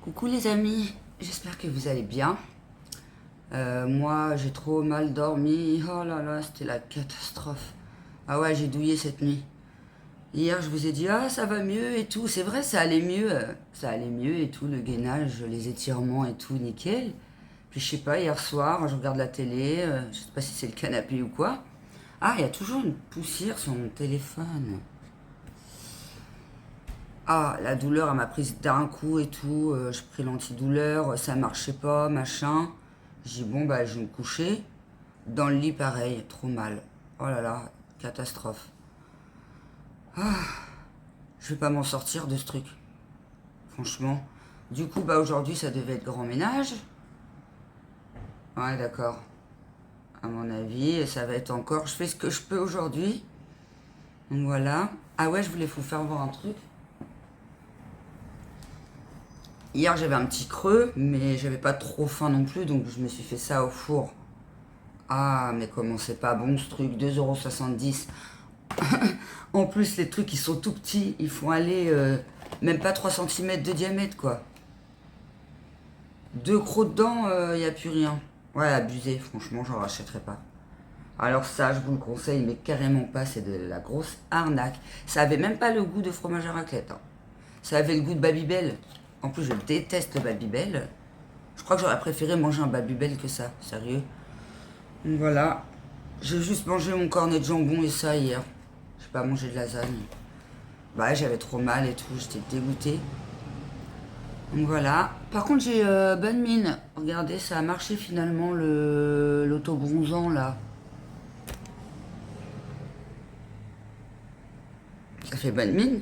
Coucou les amis, j'espère que vous allez bien. Moi j'ai trop mal dormi, oh là là c'était la catastrophe. Ah ouais j'ai douillé cette nuit. Hier je vous ai dit ah ça va mieux et tout, c'est vrai ça allait mieux et tout, le gainage, les étirements et tout nickel. Puis je sais pas, hier soir je regarde la télé, je sais pas si c'est le canapé ou quoi. Ah il y a toujours une poussière sur mon téléphone. Ah, la douleur, elle m'a prise d'un coup et tout. J'ai pris l'antidouleur, ça marchait pas, machin. J'ai dit, bon, bah, je vais me coucher. Dans le lit, pareil, trop mal. Oh là là, catastrophe. Je vais pas m'en sortir de ce truc, franchement. Du coup, bah, aujourd'hui, ça devait être grand ménage. Ouais, d'accord. À mon avis, ça va être encore. Je fais ce que je peux aujourd'hui. Donc voilà. Ah ouais, je voulais vous faire voir un truc. Hier, j'avais un petit creux, mais j'avais pas trop faim non plus, donc je me suis fait ça au four. Ah, mais comment c'est pas bon ce truc, 2,70 €. En plus, les trucs, ils sont tout petits, ils font aller même pas 3 centimètres de diamètre, quoi. Deux crocs dedans, il n'y a plus rien. Ouais, abusé, franchement, j'en rachèterai pas. Alors ça, je vous le conseille, mais carrément pas, c'est de la grosse arnaque. Ça avait même pas le goût de fromage à raclette, hein. Ça avait le goût de Babybel. En plus, je déteste le Babybel. Je crois que j'aurais préféré manger un Babybel que ça, sérieux. Donc voilà, j'ai juste mangé mon cornet de jambon et ça hier. J'ai pas mangé de lasagne. Bah j'avais trop mal et tout, j'étais dégoûtée. Donc voilà. Par contre j'ai bonne mine. Regardez, ça a marché finalement l'autobronzant là. Ça fait bonne mine.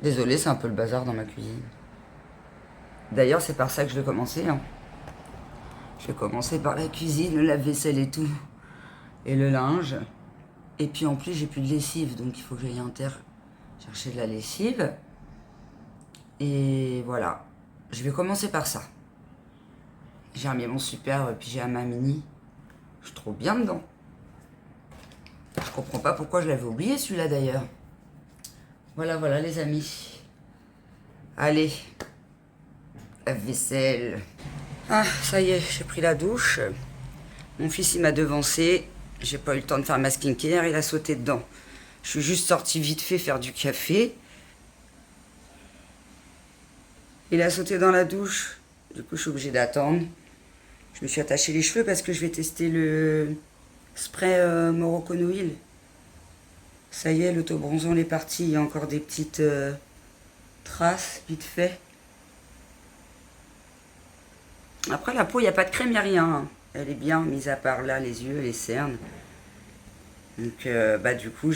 Désolée, c'est un peu le bazar dans ma cuisine. D'ailleurs c'est par ça que je vais commencer, hein. Je vais commencer par la cuisine, le lave-vaisselle et tout. Et le linge. Et puis en plus j'ai plus de lessive, donc il faut que j'aille chercher de la lessive. Et voilà, je vais commencer par ça. J'ai remis mon super pyjama mini. Je suis trop bien dedans. Je comprends pas pourquoi je l'avais oublié celui-là d'ailleurs. Voilà, voilà les amis. Allez, lave-vaisselle. Ah, ça y est, j'ai pris la douche. Mon fils il m'a devancé. J'ai pas eu le temps de faire ma skincare, il a sauté dedans. Je suis juste sortie vite fait faire du café. Il a sauté dans la douche. Du coup, je suis obligée d'attendre. Je me suis attaché les cheveux parce que je vais tester le spray Morocco Oil. Ça y est, l'autobronzant est parti. Il y a encore des petites traces, vite fait. Après, la peau, il n'y a pas de crème, il n'y a rien, hein. Elle est bien, mis à part là, les yeux, les cernes. Donc, bah, du coup,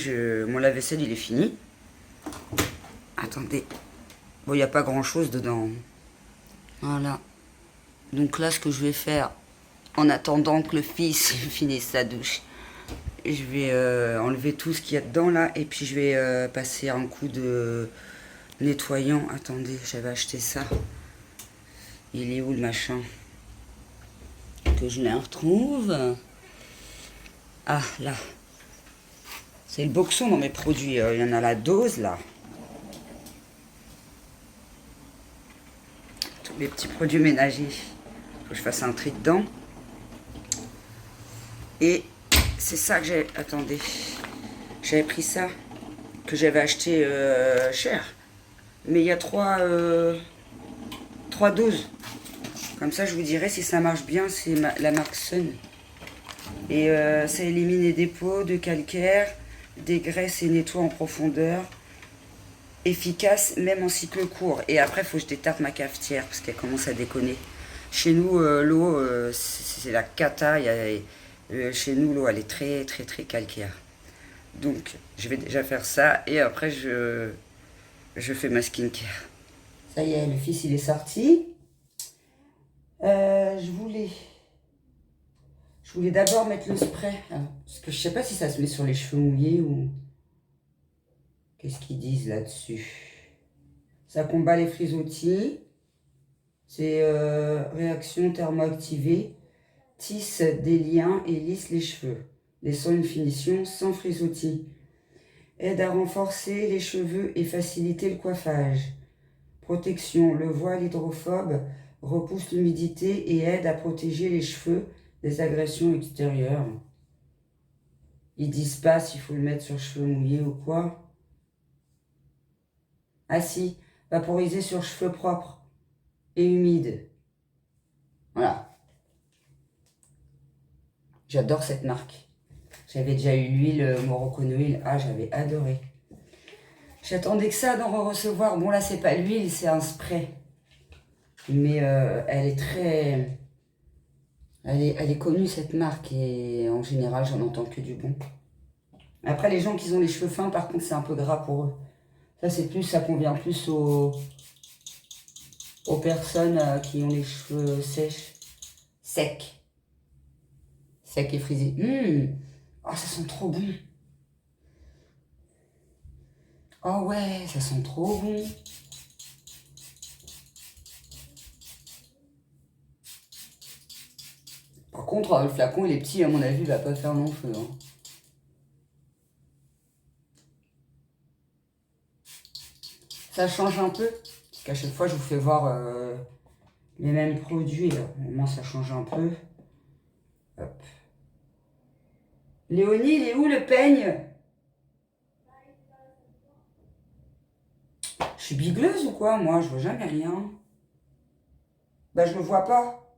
mon lave-vaisselle, il est fini. Attendez. Bon, il n'y a pas grand-chose dedans. Voilà. Donc là, ce que je vais faire, en attendant que le fils finisse sa douche, je vais enlever tout ce qu'il y a dedans là, et puis je vais passer un coup de nettoyant. Attendez, j'avais acheté ça. Il est où le machin? Que je les retrouve. Ah, là. C'est le Boxon dans mes produits. Il y en a la dose là. Tous les petits produits ménagers. Faut que je fasse un tri dedans. Et c'est ça que j'ai... Attendez. J'avais pris ça. Que j'avais acheté cher. Mais il y a trois doses. Comme ça, je vous dirai si ça marche bien. C'est la marque Sun. Et ça élimine les dépôts de calcaire, des graisses et nettoie en profondeur. Efficace, même en cycle court. Et après, il faut que je détape ma cafetière parce qu'elle commence à déconner. Chez nous, l'eau, c'est la cata. Chez nous, l'eau, elle est très, très, très calcaire. Donc, je vais déjà faire ça. Et après, je fais ma skincare. Ça y est, le fils, il est sorti. Je voulais d'abord mettre le spray. Parce que je sais pas si ça se met sur les cheveux mouillés ou... Qu'est-ce qu'ils disent là-dessus? Ça combat les frisottis. C'est réaction thermoactivée. Tisse des liens et lisse les cheveux. Laissant une finition sans frisottis. Aide à renforcer les cheveux et faciliter le coiffage. Protection. Le voile hydrophobe repousse l'humidité et aide à protéger les cheveux des agressions extérieures. Ils disent pas s'il faut le mettre sur cheveux mouillés ou quoi. Ah si, vaporiser sur cheveux propres et humides. Voilà. J'adore cette marque. J'avais déjà eu l'huile Morocco Oil. Ah, j'avais adoré. J'attendais que ça d'en recevoir. Bon, là, c'est pas l'huile, c'est un spray. Mais elle est très... Elle est connue, cette marque. Et en général, j'en entends que du bon. Après, les gens qui ont les cheveux fins, par contre, c'est un peu gras pour eux. Ça, c'est plus... Ça convient plus aux personnes qui ont les cheveux secs. Secs et frisés. Oh, ça sent trop bon. Oh ouais, ça sent trop bon. Par contre, le flacon, il est petit, à mon avis, il va pas faire long feu. Hein. Ça change un peu, parce qu'à chaque fois, je vous fais voir les mêmes produits. Là. Au moins, ça change un peu. Hop. Léonie, il est où le peigne? Je suis bigleuse ou quoi, moi? Je vois jamais rien. Bah, je le vois pas.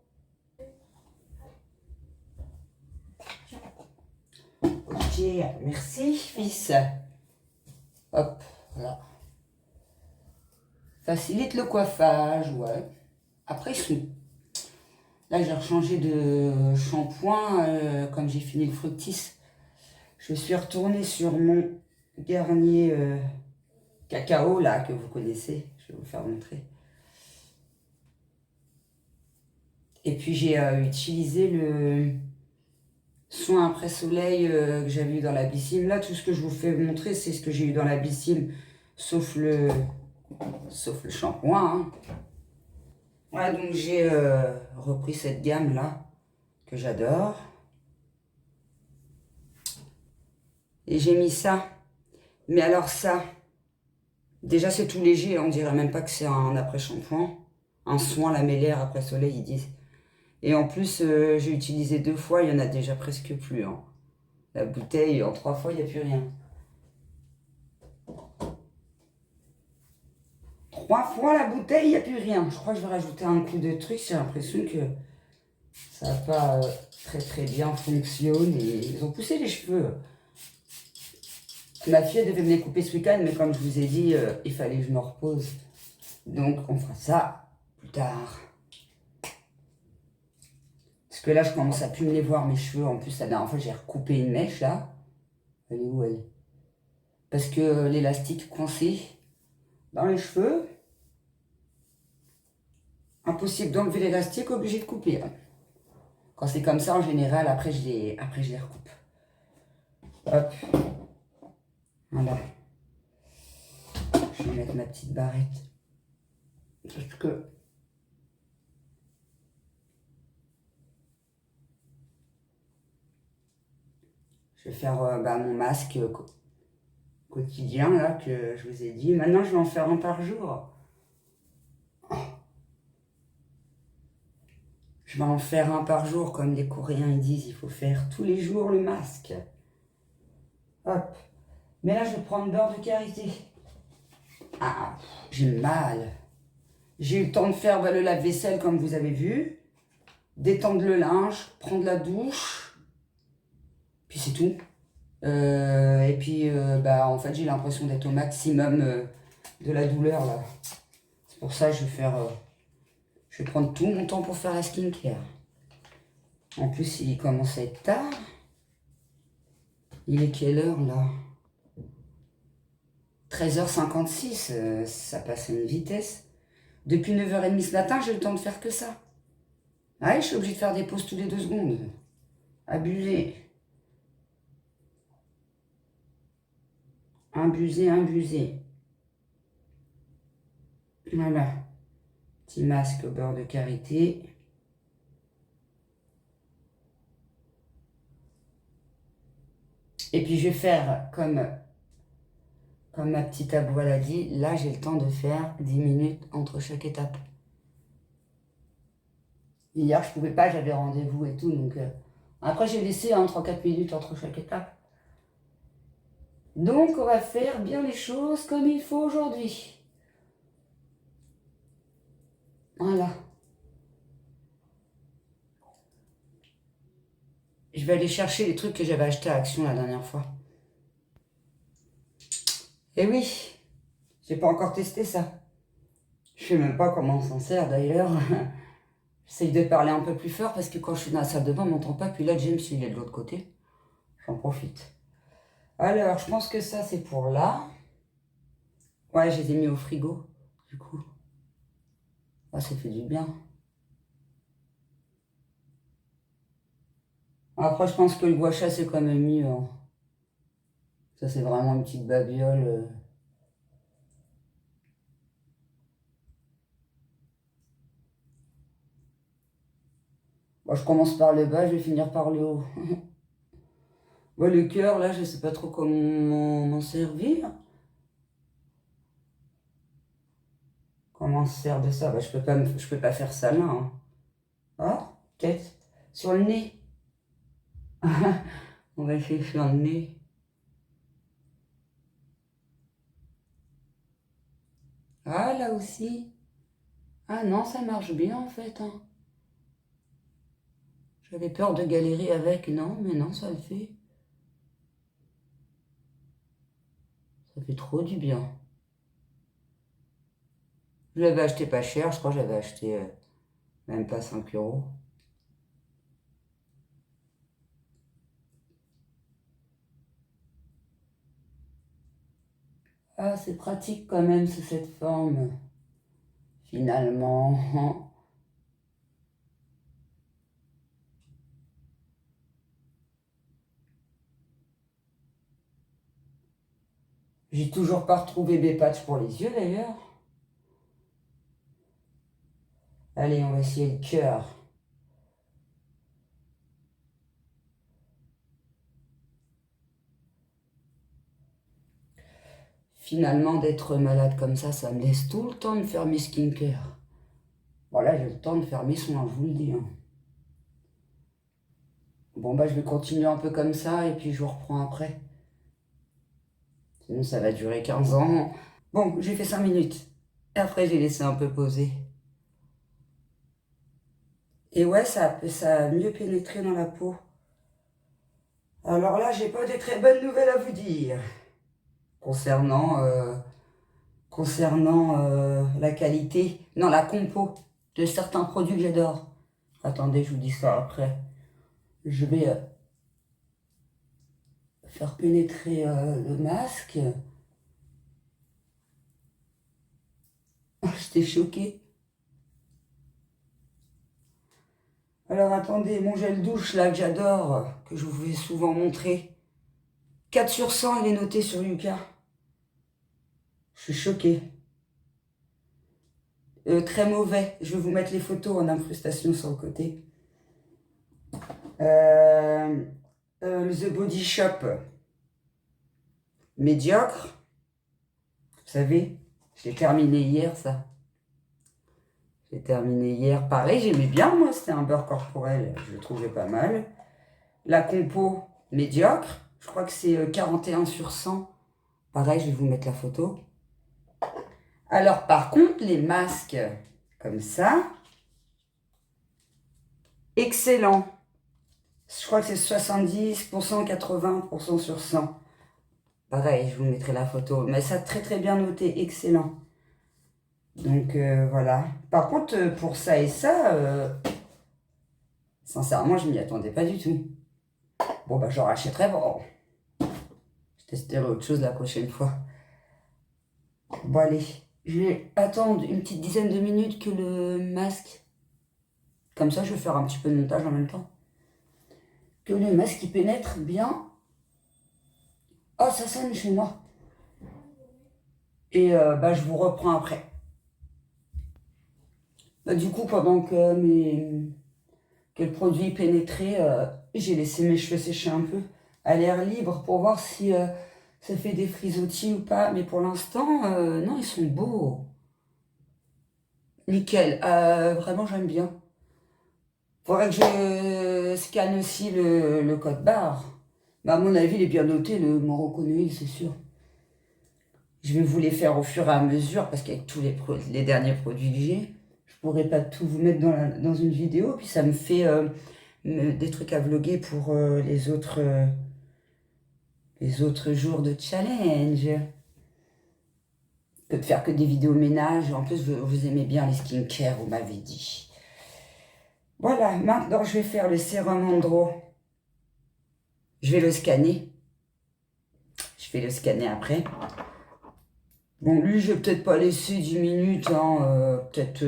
Ok, merci, fils. Hop, voilà. Facilite le coiffage, ouais. Après, là, j'ai rechangé de shampoing, comme j'ai fini le Fructis. Je suis retournée sur mon Garnier cacao, là, que vous connaissez. Je vais vous faire montrer. Et puis, j'ai utilisé le soin après soleil que j'avais eu dans la Bissime. Là, tout ce que je vous fais montrer, c'est ce que j'ai eu dans la Bissime, sauf le shampoing. Hein. Voilà, donc j'ai repris cette gamme-là, que j'adore. Et j'ai mis ça. Mais alors ça, déjà c'est tout léger, on dirait même pas que c'est un après-shampoing. Un soin lamellaire après soleil, ils disent. Et en plus, j'ai utilisé 2 fois, il y en a déjà presque plus. Hein. La bouteille, en 3 fois, il n'y a plus rien. 3 fois la bouteille, il n'y a plus rien. Je crois que je vais rajouter un coup de truc, j'ai l'impression que ça n'a pas très très bien fonctionné. Ils ont poussé les cheveux. Ma fille devait me les couper ce week-end, mais comme je vous ai dit, il fallait que je me repose. Donc, on fera ça plus tard. Parce que là, je commence à plus me les voir, mes cheveux. En plus, la dernière fois, j'ai recoupé une mèche, là. Elle est où, elle? Parce que l'élastique coincé dans les cheveux. Impossible d'enlever l'élastique, obligé de couper. Hein. Quand c'est comme ça, en général, après, je les recoupe. Hop. Voilà. Je vais mettre ma petite barrette. Parce que... Je vais faire mon masque quotidien, là, que je vous ai dit. Maintenant, je vais en faire un par jour. Je vais en faire un par jour, comme les Coréens ils disent. Il faut faire tous les jours le masque. Hop. Mais là, je vais prendre beurre de karité. Ah, j'ai mal. J'ai eu le temps de faire le lave-vaisselle, comme vous avez vu. Détendre le linge, prendre la douche. Puis c'est tout. Et puis, en fait, j'ai l'impression d'être au maximum de la douleur, là. C'est pour ça que je vais faire... je vais prendre tout mon temps pour faire la skincare. En plus, il commence à être tard. Il est quelle heure, là? 13h56, ça passe à une vitesse. Depuis 9h30 ce matin, j'ai eu le temps de faire que ça. Ah, je suis obligée de faire des pauses tous les 2 secondes. Abusé. Abusé. Voilà. Petit masque au beurre de karité. Et puis je vais faire comme Comme ma petite Abou l'a dit, là j'ai le temps de faire 10 minutes entre chaque étape. Hier je pouvais pas, j'avais rendez-vous et tout, donc après j'ai laissé 3-4 minutes entre chaque étape. Donc on va faire bien les choses comme il faut aujourd'hui. Voilà. Je vais aller chercher les trucs que j'avais achetés à Action la dernière fois. Et oui, j'ai pas encore testé ça. Je sais même pas comment on s'en sert d'ailleurs. J'essaye de parler un peu plus fort parce que quand je suis dans la salle de bain, on m'entend pas. Puis là, James, il est de l'autre côté. J'en profite. Alors, je pense que ça, c'est pour là. Ouais, je les ai mis au frigo, du coup. Ah, ça fait du bien. Après, je pense que le gua sha, c'est quand même mieux. Hein. Ça, c'est vraiment une petite babiole. Bon, je commence par le bas, je vais finir par le haut. Bon, le cœur, là, je sais pas trop comment m'en servir. Comment on se sert de ça? Bah, je peux pas faire ça là. Hein. Ah, peut-être. Sur le nez. On va essayer sur le nez. Ah, là aussi. Ah non, ça marche bien en fait. Hein. J'avais peur de galérer avec. Non, mais non, ça le fait. Ça fait trop du bien. Je l'avais acheté pas cher. Je crois que j'avais acheté même pas 5 €. Ah, c'est pratique quand même sous cette forme. Finalement. J'ai toujours pas retrouvé mes patchs pour les yeux d'ailleurs. Allez, on va essayer le cœur. Finalement, d'être malade comme ça me laisse tout le temps de faire mes skincare. Voilà, j'ai le temps de faire mes soins, je vous le dis. Hein. Bon, bah, je vais continuer un peu comme ça et puis je vous reprends après. Sinon, ça va durer 15 ans. Bon, j'ai fait 5 minutes. Et après, j'ai laissé un peu poser. Et ouais, ça a mieux pénétré dans la peau. Alors là, j'ai pas de très bonnes nouvelles à vous dire. Concernant la qualité, non, la compo de certains produits que j'adore. Attendez, je vous dis ça après. Je vais faire pénétrer le masque. J'étais choquée. Alors attendez, mon gel douche là que j'adore, que je vous ai souvent montré. 4 sur 100, il est noté sur Yuka. Je suis choquée. Très mauvais. Je vais vous mettre les photos en incrustation sur le côté. The Body Shop. Médiocre. Vous savez, je l'ai terminé hier, ça. J'ai terminé hier. Pareil, j'aimais bien, moi. C'était un beurre corporel. Je le trouvais pas mal. La compo, médiocre. Je crois que c'est 41 sur 100. Pareil, je vais vous mettre la photo. Alors, par contre, les masques comme ça, excellent. Je crois que c'est 70%, 80% sur 100. Pareil, je vous mettrai la photo. Mais ça, très très bien noté, excellent. Donc, voilà. Par contre, pour ça et ça, sincèrement, je m'y attendais pas du tout. Bon, bah, j'en rachèterai. Bon, je testerai autre chose la prochaine fois. Bon, allez. Je vais attendre une petite dizaine de minutes que le masque... Comme ça, je vais faire un petit peu de montage en même temps. Que le masque il pénètre bien. Oh, ça sonne chez moi. Et bah, je vous reprends après. Bah, du coup, pendant que le produit pénétrait, j'ai laissé mes cheveux sécher un peu à l'air libre pour voir si ça fait des frisottis ou pas. Mais pour l'instant, non, ils sont beaux. Nickel. Vraiment, j'aime bien. Faudrait que je scanne aussi le code barre. Bah, à mon avis, il est bien noté, le Morocco Noil, c'est sûr. Je vais vous les faire au fur et à mesure, parce qu'avec tous les derniers produits que j'ai, je pourrais pas tout vous mettre dans une vidéo. Puis ça me fait des trucs à vlogger pour les autres jours de challenge. Que de faire que des vidéos ménage. En plus, vous aimez bien les skincare, vous m'avez dit. Voilà, maintenant je vais faire le sérum Andro. Je vais le scanner. Je vais le scanner après. Bon, lui, je vais peut-être pas laisser 10 minutes, hein, peut-être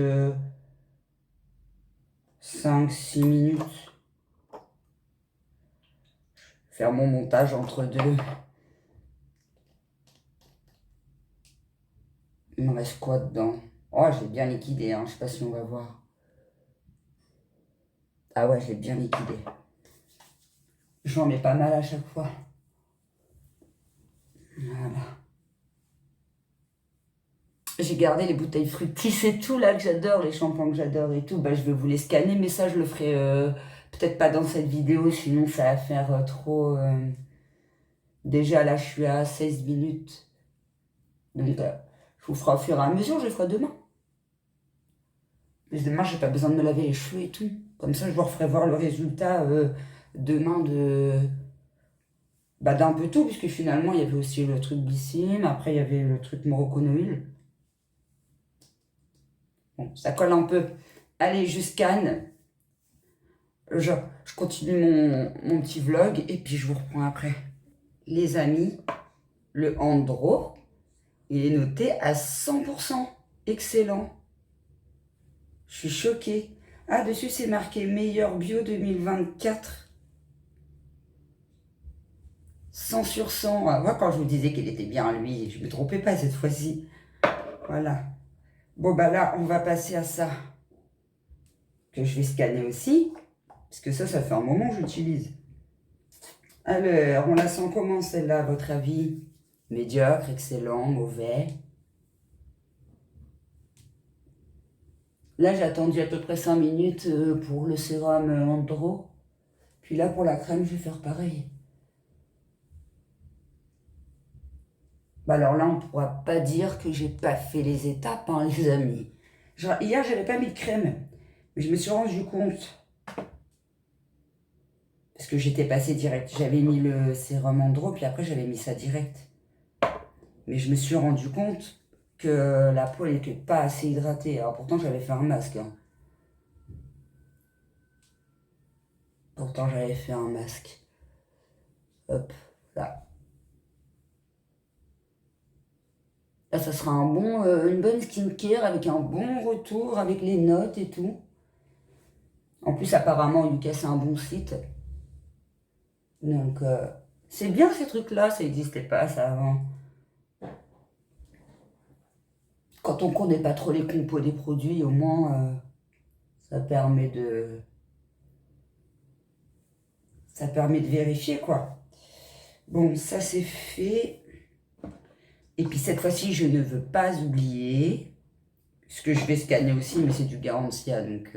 5-6 minutes. Faire mon montage entre deux. Il me reste quoi dedans? Oh, je l'ai bien liquidé, hein, je sais pas si on va voir. Ah ouais, je l'ai bien liquidé. J'en mets pas mal à chaque fois. Voilà. J'ai gardé les bouteilles fructis et tout, là, que j'adore, les shampoings que j'adore et tout. Bah, je vais vous les scanner, mais ça, je le ferai peut-être pas dans cette vidéo, sinon ça va faire trop... Déjà, là, je suis à 16 minutes. Donc, je vous ferai au fur et à mesure, je le ferai demain. Mais demain, j'ai pas besoin de me laver les cheveux et tout. Comme ça, je vous referai voir le résultat demain d'un peu tout, puisque finalement, il y avait aussi le truc glycine, après, il y avait le truc Morocco Noil. Bon, ça colle un peu. Allez, je scanne. Je continue mon petit vlog et puis je vous reprends après. Les amis, le Andro, il est noté à 100%. Excellent. Je suis choquée. Ah, dessus, c'est marqué meilleur bio 2024. 100 sur 100. Ah, moi, quand je vous disais qu'il était bien, lui, je ne me trompais pas cette fois-ci. Voilà. Bon, bah là, on va passer à ça. Que je vais scanner aussi. Parce que ça fait un moment que j'utilise. Alors, on la sent comment celle-là, à votre avis? Médiocre, excellent, mauvais. Là, j'ai attendu à peu près 5 minutes pour le sérum Andro. Puis là, pour la crème, je vais faire pareil. Bah alors là, on ne pourra pas dire que j'ai pas fait les étapes, hein, les amis. Genre, hier, j'avais pas mis de crème. Mais je me suis rendu compte. Parce que j'étais passée direct. J'avais mis le sérum Andro, puis après, j'avais mis ça direct. Mais je me suis rendu compte que la peau n'était pas assez hydratée. Alors pourtant, j'avais fait un masque. Hein. Pourtant, j'avais fait un masque. Hop, là. Là, ça sera une bonne skincare avec un bon retour, avec les notes et tout. En plus, apparemment, Yuka, c'est un bon site. Donc, c'est bien ces trucs-là, ça n'existait pas, ça, avant. Quand on connaît pas trop les compos des produits, au moins, ça permet de vérifier, quoi. Bon, ça, c'est fait. Et puis, cette fois-ci, je ne veux pas oublier, ce que je vais scanner aussi, mais c'est du Garantia, donc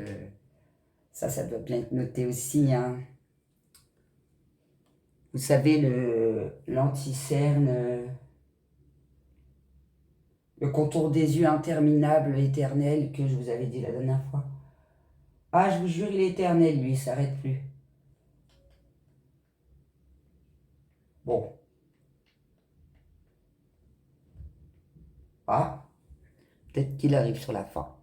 ça doit bien être noté aussi, hein. Vous savez, l'anti-cerne, le contour des yeux interminable, éternel, que je vous avais dit la dernière fois. Ah, je vous jure, il est éternel, lui, il s'arrête plus. Bon. Ah, peut-être qu'il arrive sur la fin.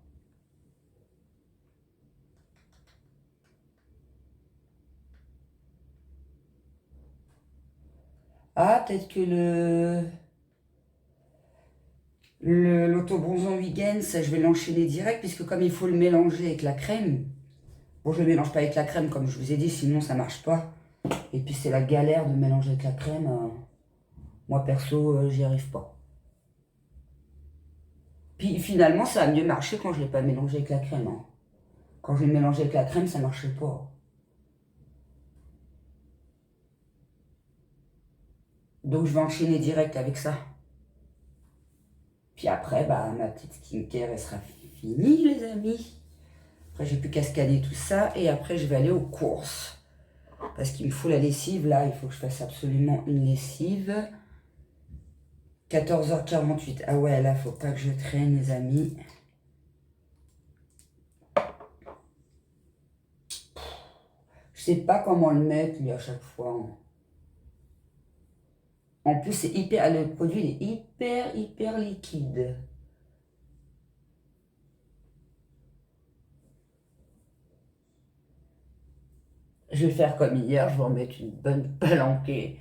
Ah, peut-être que l'autobronzant week-end, ça, je vais l'enchaîner direct, puisque comme il faut le mélanger avec la crème, bon, je ne le mélange pas avec la crème, comme je vous ai dit, sinon ça marche pas. Et puis c'est la galère de mélanger avec la crème. Moi, perso, j'y arrive pas. Puis finalement, ça a mieux marché quand je ne l'ai pas mélangé avec la crème. Hein. Quand je l'ai mélangé avec la crème, ça marchait pas. Donc je vais enchaîner direct avec ça. Puis après, bah, ma petite skincare, elle sera finie, les amis. Après, j'ai plus qu'à scanner tout ça. Et après, je vais aller aux courses. Parce qu'il me faut la lessive. Là, il faut que je fasse absolument une lessive. 14h48. Ah ouais, là, faut pas que je traîne, les amis. Je sais pas comment le mettre, lui, à chaque fois. En plus, c'est hyper... Le produit, il est hyper liquide. Je vais faire comme hier, je vais en mettre une bonne palanquée.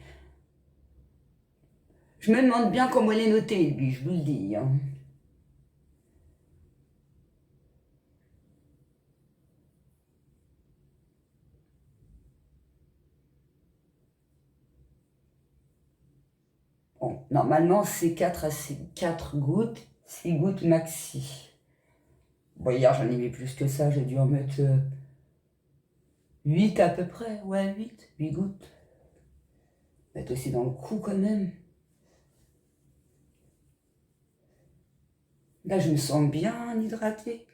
Je me demande bien comment il est noté, lui, je vous le dis. Hein. Bon, normalement, c'est 4 à 4 gouttes, 6 gouttes maxi. Bon, hier, j'en ai mis plus que ça, j'ai dû en mettre 8 à peu près. Ouais, 8 gouttes. Mettre aussi dans le cou quand même. Là, je me sens bien hydratée.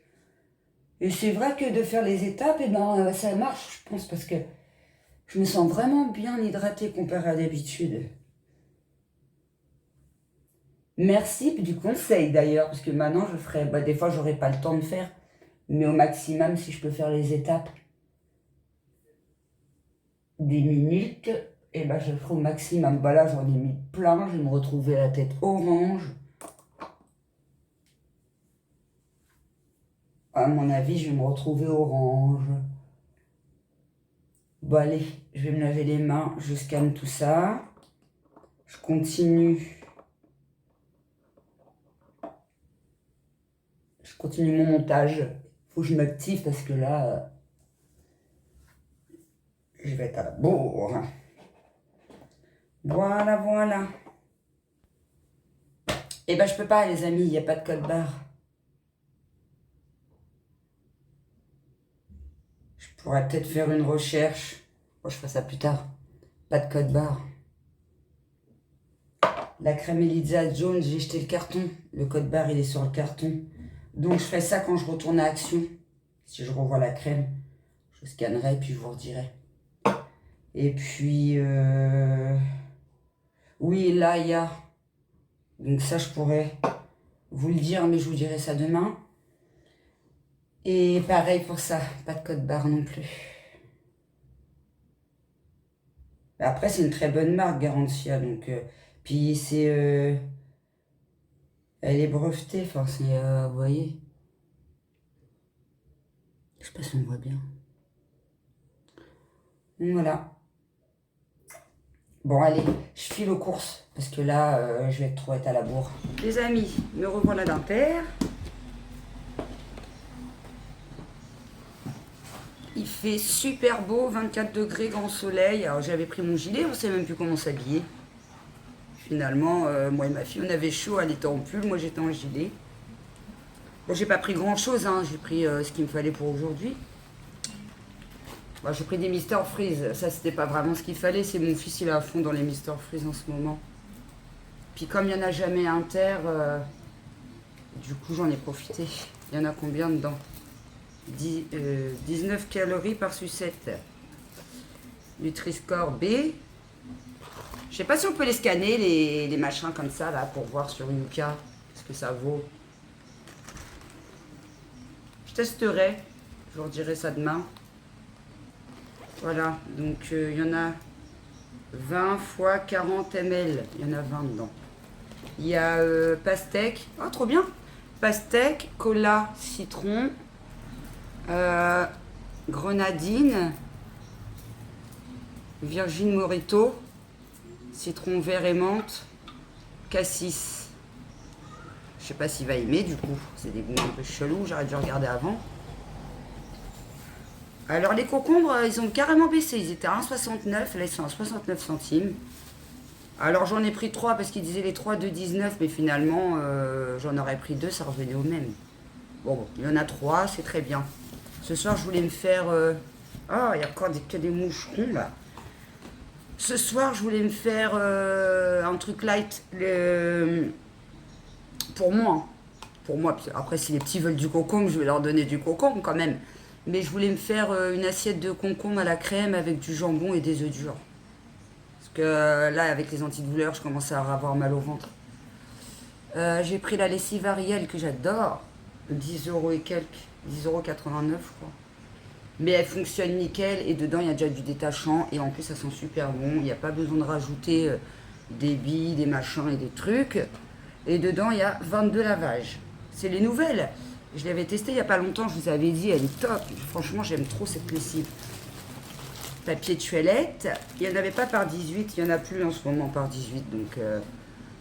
Et c'est vrai que de faire les étapes, eh ben, ça marche, je pense, parce que je me sens vraiment bien hydratée comparé à d'habitude. Merci du conseil d'ailleurs, parce que maintenant je ferai, bah, des fois j'aurai pas le temps de faire, mais au maximum si je peux faire les étapes des minutes, et ben je ferai au maximum. Bah là j'en ai mis plein, je vais me retrouver la tête orange. À mon avis, je vais me retrouver orange. Bon allez, je vais me laver les mains, je scanne tout ça. Je continue. Je continue mon montage. Faut que je m'active parce que là, je vais être à la bourre. Voilà, voilà. Et ben je peux pas les amis, il n'y a pas de code barre. Je pourrais peut-être faire une recherche. Bon, je ferai ça plus tard. Pas de code barre. La crème Elisa jaune, j'ai jeté le carton. Le code barre, il est sur le carton. Donc je ferai ça quand je retourne à Action. Si je revois la crème, je scannerai et puis je vous redirai. Et puis, oui, là, il y a... Donc ça, je pourrais vous le dire, mais je vous dirai ça demain. Et pareil pour ça, pas de code barre non plus. Après, c'est une très bonne marque, Garantia. Donc, puis c'est... elle est brevetée, enfin, c'est... vous voyez. Je sais pas si on voit bien. Donc, voilà. Bon, allez, je file aux courses. Parce que là, je vais trop être à la bourre. Les amis, me revoilà d'Inter. Il fait super beau, 24 degrés, grand soleil. Alors j'avais pris mon gilet, on ne sait même plus comment s'habiller. Finalement, moi et ma fille, on avait chaud, elle était en pull, moi j'étais en gilet. Bon, j'ai pas pris grand chose, hein. J'ai pris ce qu'il me fallait pour aujourd'hui. Bon, j'ai pris des Mister Freeze, ça c'était pas vraiment ce qu'il fallait, c'est mon fils il est à fond dans les Mister Freeze en ce moment. Puis comme il n'y en a jamais inter, du coup j'en ai profité. Il y en a combien dedans? 19 calories par sucette. Nutri-Score B. Je sais pas si on peut les scanner, les machins comme ça, là, pour voir sur Yuka ce que ça vaut. Je testerai. Je vous redirai ça demain. Voilà, donc il y en a 20 fois 40 ml. Il y en a 20 dedans. Il y a pastèque. Oh, trop bien. Pastèque, cola, citron, grenadine, Virgin Morito, citron vert et menthe, cassis. Je sais pas s'il va aimer du coup. C'est des goûts un peu chelous, j'aurais dû regarder avant. Alors les concombres, ils ont carrément baissé. Ils étaient à 1,69, là ils sont à 69 centimes. Alors j'en ai pris 3 parce qu'ils disaient les 3 de 19, mais finalement j'en aurais pris 2, ça revenait au même. Bon, il y en a 3, c'est très bien. Ce soir je voulais me faire... Oh, il y a encore que des moucherons là. Ce soir, je voulais me faire un truc light pour moi. Hein. Pour moi, après, si les petits veulent du concombre, je vais leur donner du concombre quand même. Mais je voulais me faire une assiette de concombre à la crème avec du jambon et des œufs durs. Parce que là, avec les antidouleurs, je commence à avoir mal au ventre. J'ai pris la lessive Ariel que j'adore. 10 euros et quelques. 10,89 €, je crois. Mais elle fonctionne nickel et dedans il y a déjà du détachant et en plus ça sent super bon. Il n'y a pas besoin de rajouter des billes, des machins et des trucs. Et dedans il y a 22 lavages. C'est les nouvelles. Je l'avais testé il n'y a pas longtemps, je vous avais dit, elle est top. Franchement j'aime trop cette lessive. Papier de toilette, il n'y en avait pas par 18, il n'y en a plus en ce moment par 18. Donc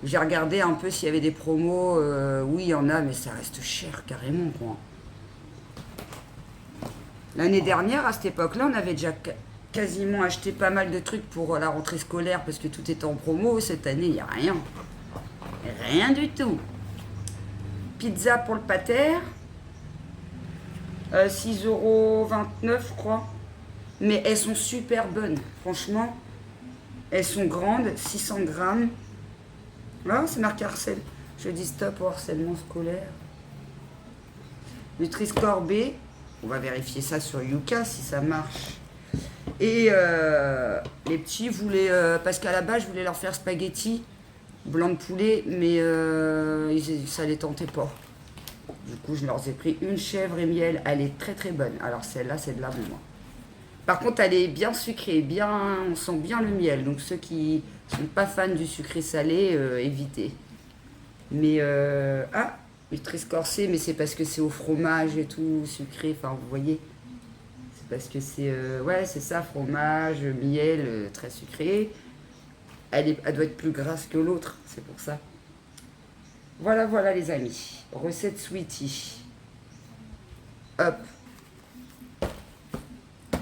j'ai regardé un peu s'il y avait des promos. Oui il y en a mais ça reste cher carrément quoi. L'année dernière, à cette époque-là, on avait déjà quasiment acheté pas mal de trucs pour la rentrée scolaire parce que tout était en promo. Cette année, il n'y a rien. Rien du tout. Pizza pour le pater. 6,29 €, je crois. Mais elles sont super bonnes. Franchement, elles sont grandes. 600 grammes. Ah, c'est marqué harcèle. Je dis stop au harcèlement scolaire. Nutri-Score B. On va vérifier ça sur Yuka si ça marche. Et les petits voulaient, parce qu'à la base je voulais leur faire spaghetti blanc de poulet, mais ça les tentait pas. Du coup je leur ai pris une chèvre et miel, elle est très très bonne. Alors celle-là c'est de la bombe. Par contre elle est bien sucrée, on sent bien le miel, donc ceux qui sont pas fans du sucré salé, évitez. Mais Nutri-Score C, mais c'est parce que c'est au fromage et tout, sucré, enfin vous voyez. C'est parce que c'est, ouais c'est ça, fromage, miel, très sucré. Elle doit être plus grasse que l'autre, c'est pour ça. Voilà, voilà les amis, recette Sweetie. Hop.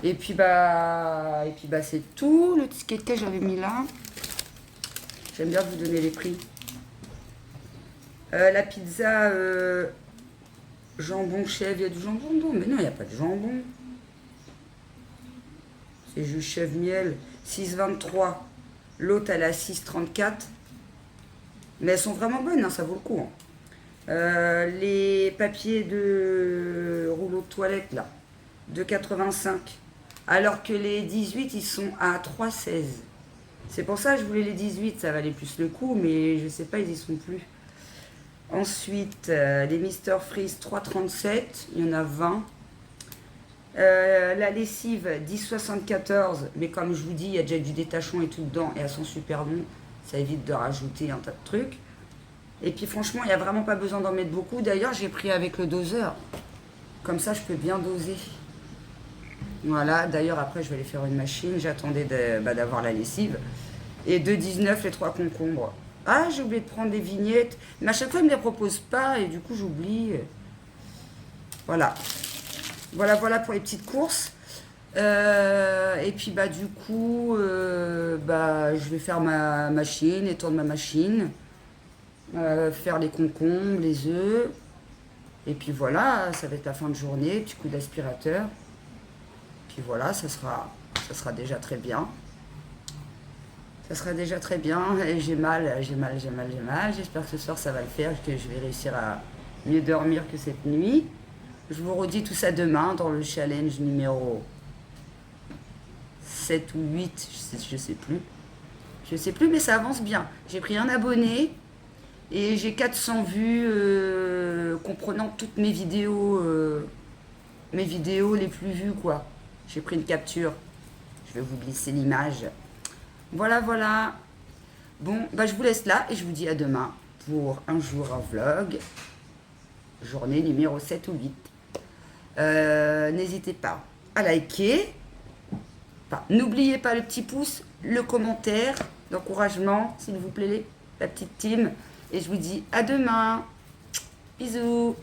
Et puis bah c'est tout, le ticket que j'avais mis là. J'aime bien vous donner les prix. La pizza jambon chèvre, il y a du jambon dedans? Mais non, il n'y a pas de jambon. C'est juste chèvre miel. 6,23. L'autre, elle a 6,34. Mais elles sont vraiment bonnes, hein, ça vaut le coup. Hein. Les papiers de rouleau de toilette, là, 2,85. Alors que les 18, ils sont à 3,16. C'est pour ça que je voulais les 18, ça valait plus le coup, mais je sais pas, ils y sont plus. Ensuite, les Mister Freeze 3,37, il y en a 20. La lessive 10,74, mais comme je vous dis, il y a déjà du détachant et tout dedans, et elles sont super bonnes. Ça évite de rajouter un tas de trucs. Et puis franchement, il n'y a vraiment pas besoin d'en mettre beaucoup. D'ailleurs, j'ai pris avec le doseur. Comme ça, je peux bien doser. Voilà, d'ailleurs, après, je vais aller faire une machine. J'attendais d'avoir la lessive. Et 2,19 les 3 concombres. Ah, j'ai oublié de prendre des vignettes. Mais à chaque fois, ils ne me les proposent pas et du coup, j'oublie. Voilà. Voilà pour les petites courses. Et puis, du coup, je vais faire ma machine, étendre ma machine. Faire les concombres, les œufs. Et puis voilà, ça va être la fin de journée. Petit coup d'aspirateur. Puis voilà, ça sera déjà très bien. Ça sera déjà très bien. Et j'ai mal. J'espère que ce soir ça va le faire, que je vais réussir à mieux dormir que cette nuit. Je vous redis tout ça demain dans le challenge numéro 7 ou 8, je sais plus. Je sais plus, mais ça avance bien. J'ai pris un abonné et j'ai 400 vues comprenant toutes mes vidéos les plus vues, quoi. J'ai pris une capture. Je vais vous glisser l'image. Voilà. Bon, je vous laisse là et je vous dis à demain pour un jour en vlog. Journée numéro 7 ou 8. N'hésitez pas à liker. Enfin, n'oubliez pas le petit pouce, le commentaire, l'encouragement, s'il vous plaît, la petite team. Et je vous dis à demain. Bisous.